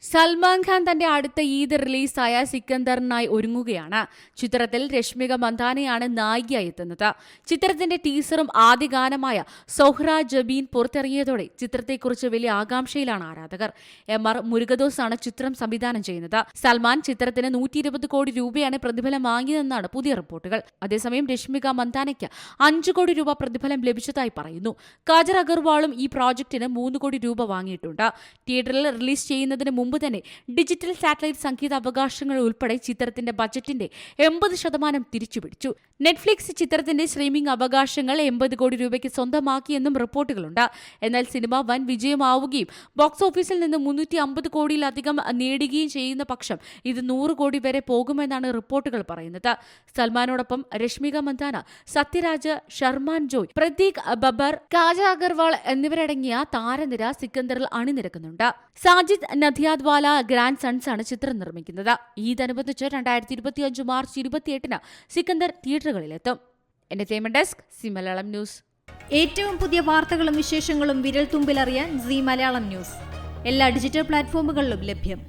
സൽമാൻ ഖാൻ തന്റെ അടുത്ത ഈദ് റിലീസായ സിക്കന്ദറിനായി ഒരുങ്ങുകയാണ്. ചിത്രത്തിൽ രശ്മിക മന്ദാനയാണ് നായികയായി എത്തുന്നത്. ചിത്രത്തിന്റെ ടീസറും ആദ്യ ഗാനമായ സൊഹ്റ ജബീൻ പുറത്തിറങ്ങിയതോടെ ചിത്രത്തെക്കുറിച്ച് വലിയ ആകാംക്ഷയിലാണ് ആരാധകർ. MR മുരുകദോസാണ് ചിത്രം സംവിധാനം ചെയ്യുന്നത്. സൽമാൻ ചിത്രത്തിന് 120 കോടി രൂപയാണ് പ്രതിഫലം വാങ്ങിയതെന്നാണ് പുതിയ റിപ്പോർട്ടുകൾ. അതേസമയം രശ്മിക മന്ദാനയ്ക്ക് 5 കോടി രൂപ പ്രതിഫലം ലഭിച്ചതായി പറയുന്നു. കാജൽ അഗർവാളും ഈ പ്രോജക്ടിന് 3 കോടി രൂപ വാങ്ങിയിട്ടുണ്ട്. തിയേറ്ററിൽ റിലീസ് ചെയ്യുന്നതിന് മുമ്പ് തന്നെ ഡിജിറ്റൽ സാറ്റലൈറ്റ് സംഗീത അവകാശങ്ങൾ ഉൾപ്പെടെ ചിത്രത്തിന്റെ ബജറ്റിന്റെ 80% തിരിച്ചുപിടിച്ചു. നെറ്റ്ഫ്ലിക്സ് ചിത്രത്തിന്റെ സ്ട്രീമിംഗ് അവകാശങ്ങൾ 80 കോടി രൂപയ്ക്ക് സ്വന്തമാക്കിയെന്നും റിപ്പോർട്ടുകളുണ്ട്. എന്നാൽ സിനിമ വൻ വിജയമാവുകയും ബോക്സ് ഓഫീസിൽ നിന്ന് 350 കോടിയിലധികം നേടുകയും ചെയ്യുന്ന പക്ഷം ഇത് 100 കോടി വരെ പോകുമെന്നാണ് റിപ്പോർട്ടുകൾ പറയുന്നത്. സൽമാനോടൊപ്പം രശ്മിക മന്ദാന, സത്യരാജ്, ഷർമാൻ ജോയ്, പ്രതീക് ബബർ, കാജൽ അഗർവാൾ എന്നിവരടങ്ങിയ താരനിര സിക്കന്ദറിൽ അണിനിരക്കുന്നുണ്ട്. സാജിദ് നദിയാദ്വാല ഗ്രാൻഡ് സൺസ് ആണ് ചിത്രം നിർമ്മിക്കുന്നത്. ഇതനുബന്ധിച്ച് 2025 മാർച്ച് 28-ന് സിക്കന്ദർ തിയേറ്ററുകളിലെത്തും. Entertainment desk, Zee Malayalam news. ഏറ്റവും പുതിയ വാർത്തകളും വിശേഷങ്ങളും വിരൽ തുമ്പിലറിയാൻ സി മലയാളം ന്യൂസ് എല്ലാ ഡിജിറ്റൽ പ്ലാറ്റ്ഫോമുകളിലും ലഭ്യം.